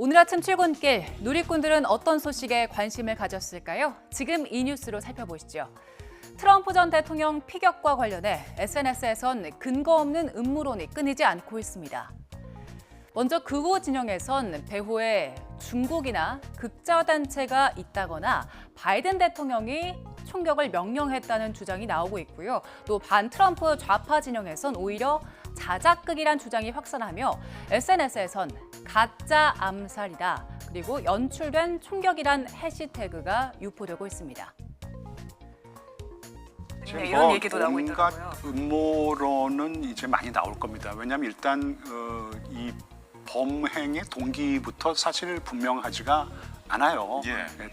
오늘 아침 출근길, 누리꾼들은 어떤 소식에 관심을 가졌을까요? 지금 이 뉴스로 살펴보시죠. 트럼프 전 대통령 피격과 관련해 SNS에선 근거 없는 음모론이 끊이지 않고 있습니다. 먼저 극우 진영에선 배후에 중국이나 극자단체가 있다거나 바이든 대통령이 총격을 명령했다는 주장이 나오고 있고요. 또 반트럼프 좌파 진영에선 오히려 자작극이란 주장이 확산하며 SNS에선 가짜 암살이다, 그리고 연출된 총격이란 해시태그가 유포되고 있습니다. 지금 이런 얘기도 나오고 온갖 있더라고요. 음모론은 이제 많이 나올 겁니다. 왜냐하면 일단 이 범행의 동기부터 사실 분명하지가 않아요.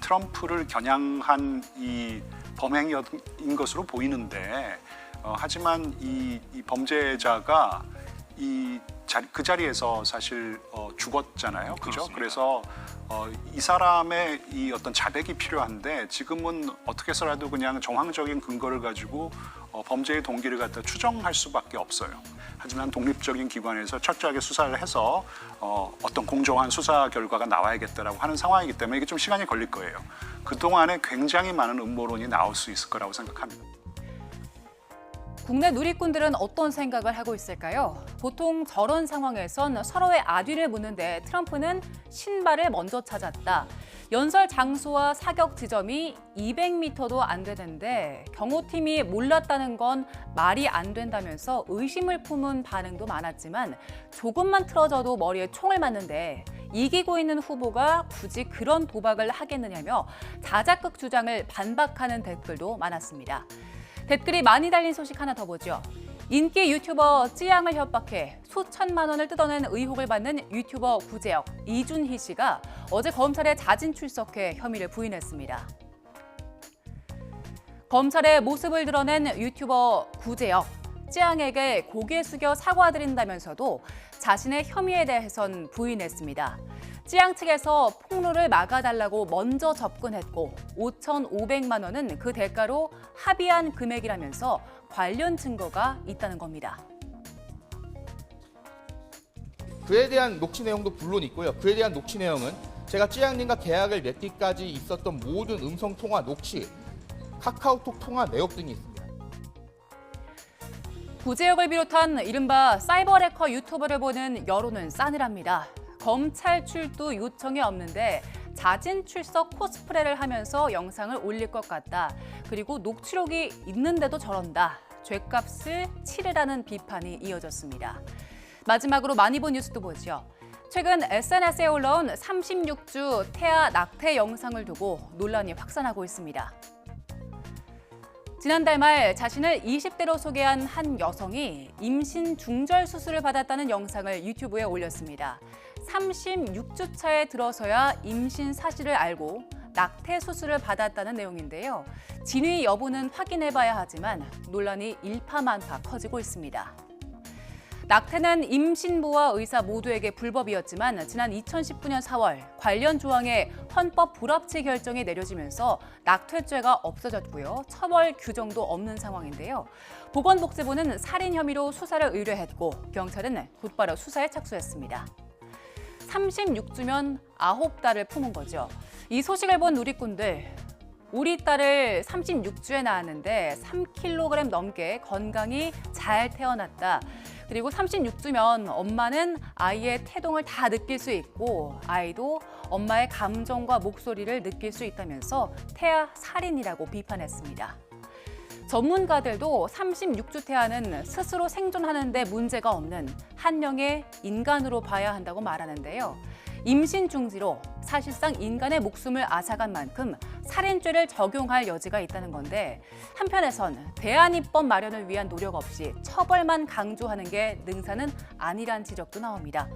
트럼프를 겨냥한 이 범행인 것으로 보이는데, 하지만 이 범죄자가 그 자리에서 사실 죽었잖아요. 그죠? 그래서 이 사람의 이 어떤 자백이 필요한데, 지금은 어떻게 해서라도 그냥 정황적인 근거를 가지고 범죄의 동기를 갖다 추정할 수밖에 없어요. 하지만 독립적인 기관에서 철저하게 수사를 해서 어떤 공정한 수사 결과가 나와야겠다라고 하는 상황이기 때문에 이게 좀 시간이 걸릴 거예요. 그동안에 굉장히 많은 음모론이 나올 수 있을 거라고 생각합니다. 국내 누리꾼들은 어떤 생각을 하고 있을까요? 보통 저런 상황에선 서로의 아뒤를 묻는데 트럼프는 신발을 먼저 찾았다. 연설 장소와 사격 지점이 200m도 안 되는데 경호팀이 몰랐다는 건 말이 안 된다면서 의심을 품은 반응도 많았지만, 조금만 틀어져도 머리에 총을 맞는데 이기고 있는 후보가 굳이 그런 도박을 하겠느냐며 자작극 주장을 반박하는 댓글도 많았습니다. 댓글이 많이 달린 소식 하나 더 보죠. 인기 유튜버 찌양을 협박해 수천만 원을 뜯어낸 의혹을 받는 유튜버 구제혁, 이준희 씨가 어제 검찰에 자진 출석해 혐의를 부인했습니다. 검찰의 모습을 드러낸 유튜버 구제혁, 찌양에게 고개 숙여 사과드린다면서도 자신의 혐의에 대해선 부인했습니다. 찌양 측에서 폭로를 막아달라고 먼저 접근했고 5,500만 원은 그 대가로 합의한 금액이라면서 관련 증거가 있다는 겁니다. 그에 대한 녹취 내용도 물론 있고요. 그에 대한 녹취 내용은 제가 찌양님과 계약을 맺기까지 있었던 모든 음성 통화 녹취, 카카오톡 통화 내역 등이 있습니다. 구제혁을 비롯한 이른바 사이버 해커 유튜버를 보는 여론은 싸늘합니다. 검찰 출두 요청이 없는데 자진 출석 코스프레를 하면서 영상을 올릴 것 같다. 그리고 녹취록이 있는데도 저런다. 죗값을 치르라는 비판이 이어졌습니다. 마지막으로 많이 본 뉴스도 보죠. 최근 SNS에 올라온 36주 태아 낙태 영상을 두고 논란이 확산하고 있습니다. 지난달 말 자신을 20대로 소개한 한 여성이 임신 중절 수술을 받았다는 영상을 유튜브에 올렸습니다. 36주 차에 들어서야 임신 사실을 알고 낙태 수술을 받았다는 내용인데요. 진위 여부는 확인해봐야 하지만 논란이 일파만파 커지고 있습니다. 낙태는 임신부와 의사 모두에게 불법이었지만 지난 2019년 4월 관련 조항의 헌법 불합치 결정이 내려지면서 낙태죄가 없어졌고요. 처벌 규정도 없는 상황인데요. 보건복지부는 살인 혐의로 수사를 의뢰했고 경찰은 곧바로 수사에 착수했습니다. 36주면 9달을 품은 거죠. 이 소식을 본 누리꾼들, 우리 딸을 36주에 낳았는데 3kg 넘게 건강히 잘 태어났다. 그리고 36주면 엄마는 아이의 태동을 다 느낄 수 있고 아이도 엄마의 감정과 목소리를 느낄 수 있다면서 태아 살인이라고 비판했습니다. 전문가들도 36주 태아는 스스로 생존하는 데 문제가 없는 한령의 인간으로 봐야 한다고 말하는데요. 임신 중지로 사실상 인간의 목숨을 앗아간 만큼 살인죄를 적용할 여지가 있다는 건데, 한편에선 대안입법 마련을 위한 노력 없이 처벌만 강조하는 게 능사는 아니란 지적도 나옵니다.